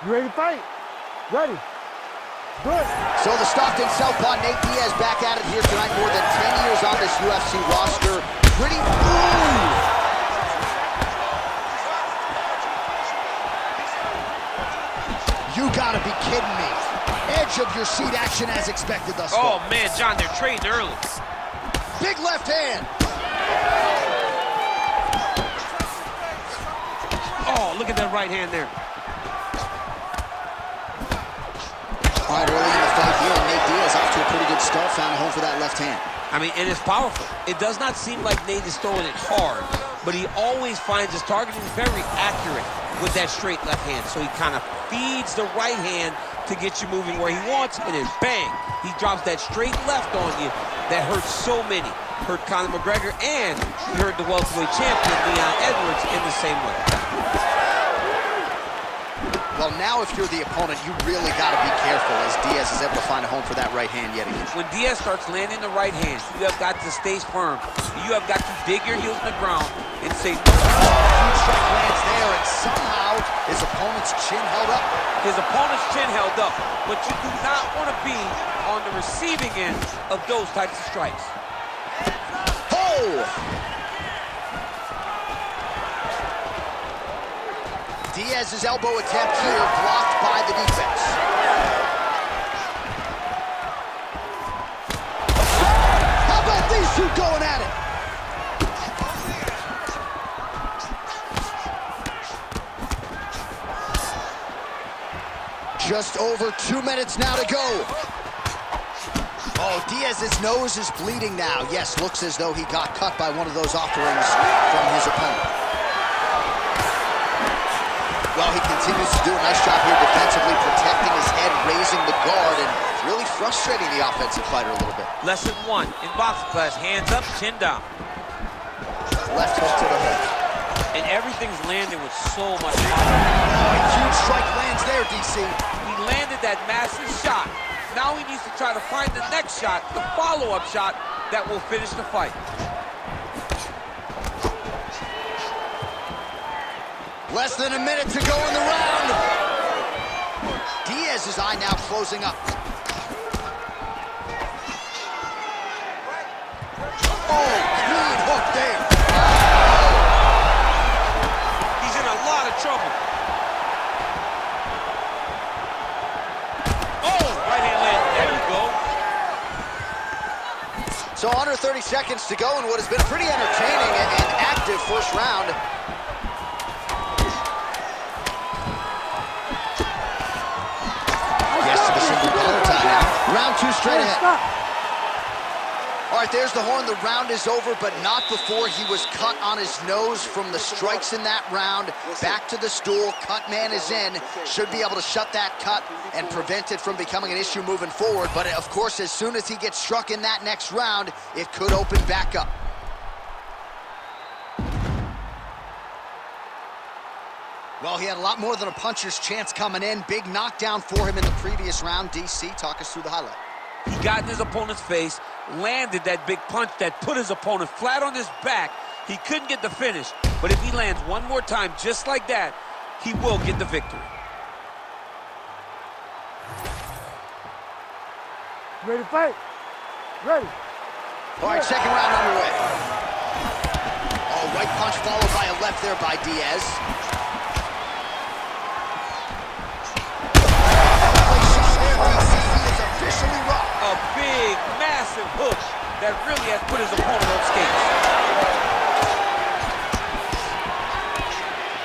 You ready to fight? Ready. Good. So the Stockton southpaw Nate Diaz back at it here tonight. More than 10 years on this UFC roster. Pretty ooh. You gotta be kidding me. Edge of your seat action as expected thus far. Oh man, John, they're trading early. Big left hand. Oh, look at that right hand there. All right, early in the fight here, Nate Diaz off to a pretty good start, found a home for that left hand. I mean, and it's powerful. It does not seem like Nate is throwing it hard, but he always finds his targeting very accurate with that straight left hand. So he kind of feeds the right hand to get you moving where he wants, and then bang, he drops that straight left on you that hurts so many. Hurt Conor McGregor, and he hurt the welterweight champion, Leon Edwards, in the same way. Well, now if you're the opponent, you really got to be careful as Diaz is able to find a home for that right hand yet again. When Diaz starts landing the right hand, you have got to stay firm. You have got to dig your heels in the ground and say, huge strike lands there, and somehow his opponent's chin held up. His opponent's chin held up, but you do not want to be on the receiving end of those types of strikes. Oh! Diaz's elbow attempt here blocked by the defense. How about these two going at it? Just over 2 minutes now to go. Oh, Diaz's nose is bleeding now. Yes, looks as though he got cut by one of those offerings from his opponent. Well, he continues to do a nice job here defensively, protecting his head, raising the guard, and really frustrating the offensive fighter a little bit. Lesson 1 in boxing class, hands up, chin down. Left hook to the head. And everything's landing with so much power. Oh, a huge strike lands there, DC. He landed that massive shot. Now he needs to try to find the next shot, the follow-up shot that will finish the fight. Less than a minute to go in the round. Diaz's eye now closing up. Oh, clean hook there. He's in a lot of trouble. Oh, right hand landed. There you go. So under 30 seconds to go in what has been a pretty entertaining and active first round. Round 2 straight ahead. All right, there's the horn. The round is over, but not before he was cut on his nose from the strikes in that round. Back to the stool. Cut man is in. Should be able to shut that cut and prevent it from becoming an issue moving forward. But, of course, as soon as he gets struck in that next round, it could open back up. Well, he had a lot more than a puncher's chance coming in. Big knockdown for him in the previous round. DC, talk us through the highlight. He got in his opponent's face, landed that big punch that put his opponent flat on his back. He couldn't get the finish, but if he lands one more time just like that, he will get the victory. Ready to fight? Ready. All right, second round underway. Oh, right punch followed by a left there by Diaz. A big, massive hook that really has put his opponent on skates.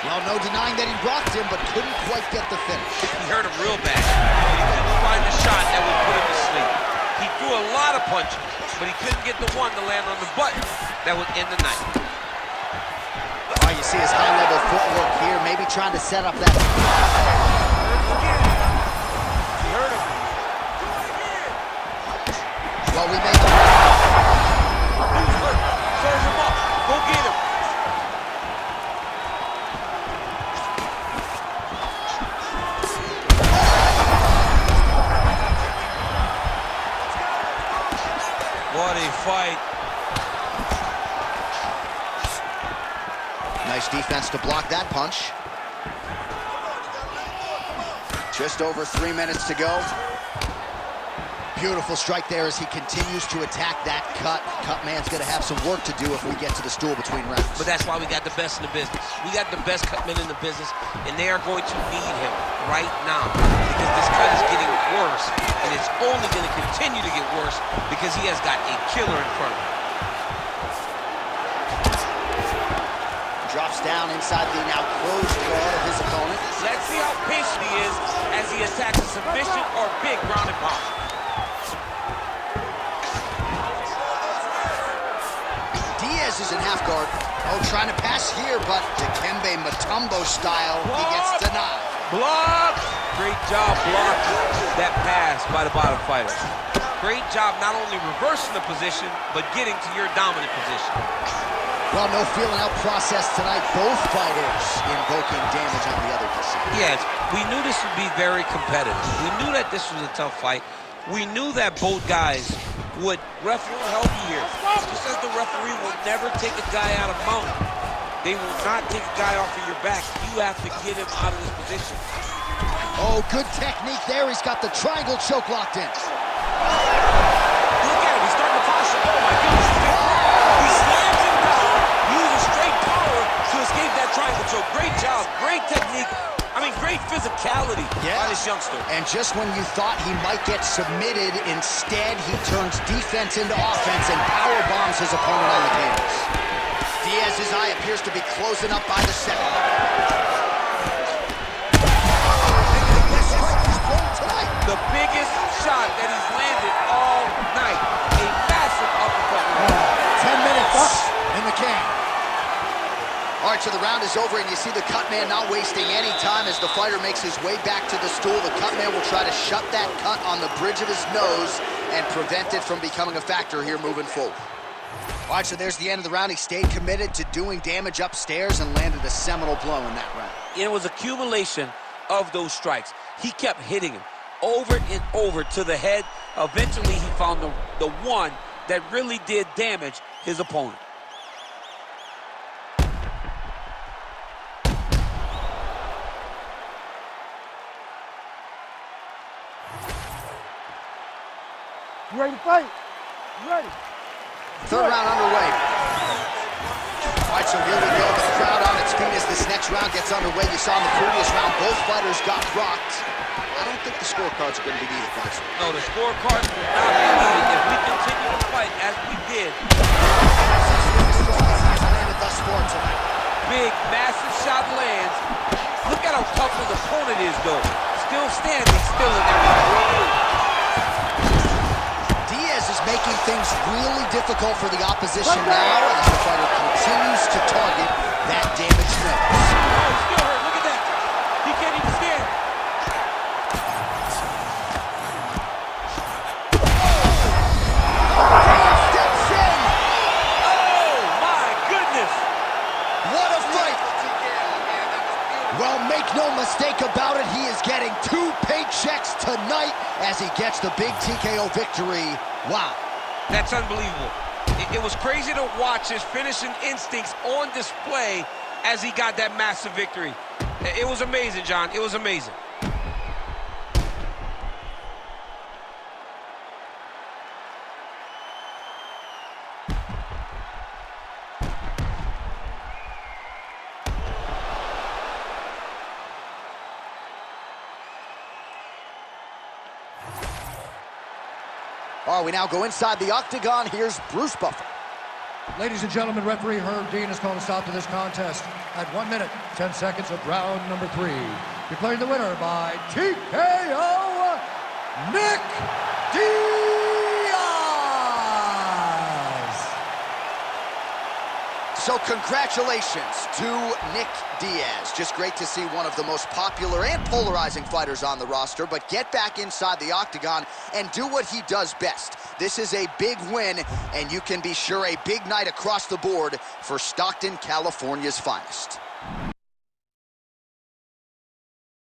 Well, no denying that he rocked him, but couldn't quite get the finish. He hurt him real bad. He couldn't find the shot that would put him to sleep. He threw a lot of punches, but he couldn't get the one to land on the button that would end the night. Oh, you see his high-level footwork here, maybe trying to set up that. He hurt him. Well, we made He's hurt. Serves him up. Go get him. What a fight. Nice defense to block that punch. Just over 3 minutes to go. Beautiful strike there as he continues to attack that cut. Cut man's gonna have some work to do if we get to the stool between rounds. But that's why we got the best in the business. We got the best cut men in the business, and they are going to need him right now because this cut is getting worse, and it's only gonna continue to get worse because he has got a killer in front of him. Drops down inside the now closed guard of his opponent. Let's see how patient he is as he attacks a submission or big ground and pound. Diaz is in half guard. Oh, trying to pass here, but Dikembe Mutombo style, he gets denied. Block! Great job blocking that pass by the bottom fighter. Great job not only reversing the position, but getting to your dominant position. Well, no feeling out process tonight. Both fighters invoking damage on the other decision. Yes, we knew this would be very competitive. We knew that this was a tough fight. We knew that both guys would, referee will help you here. Just as the referee will never take a guy out of mount. They will not take a guy off of your back. You have to get him out of this position. Oh, good technique there. He's got the triangle choke locked in. Look at him, he's starting to toss it. Oh my goodness. He slams him down, uses straight power to escape that triangle choke. Great job, great technique. I mean, great physicality by this youngster. And just when you thought he might get submitted, instead he turns defense into offense and power bombs his opponent on the canvas. Diaz's eye appears to be closing up by the second. The biggest shot that he's landed all night. A massive uppercut. 10 minutes in the can. All right, so the round is over, and you see the cut man not wasting any time as the fighter makes his way back to the stool. The cut man will try to shut that cut on the bridge of his nose and prevent it from becoming a factor here moving forward. All right, so there's the end of the round. He stayed committed to doing damage upstairs and landed a seminal blow in that round. It was accumulation of those strikes. He kept hitting him over and over to the head. Eventually, he found the one that really did damage his opponent. You ready to fight? You ready? Third round underway. All right, so here we go. The crowd on its feet as this next round gets underway. You saw in the previous round, both fighters got rocked. I don't think the scorecards are going to be needed, guys. No, the scorecards will not be needed. If we continue to fight as we did. Thus far tonight. Big, massive shot lands. Look at how tough his opponent is, though. Still standing, still in every. Diaz is making things really difficult for the opposition now as the fighter continues to target that damaged nose. Oh, he's still hurt. Look at that. He can't even stand. Steps in. Oh, my goodness. What a fight. Well, make no mistake about it, he is getting 2 paychecks tonight as he gets the big TKO victory. Wow. That's unbelievable. It was crazy to watch his finishing instincts on display as he got that massive victory. It was amazing, John. It was amazing. All right, we now go inside the octagon. Here's Bruce Buffer. Ladies and gentlemen, referee Herb Dean has called a stop to this contest at 1 minute, 10 seconds of round number 3. Declaring the winner by TKO, Nick Diaz. So congratulations to Nick Diaz. Just great to see one of the most popular and polarizing fighters on the roster, but get back inside the octagon and do what he does best. This is a big win, and you can be sure a big night across the board for Stockton, California's finest.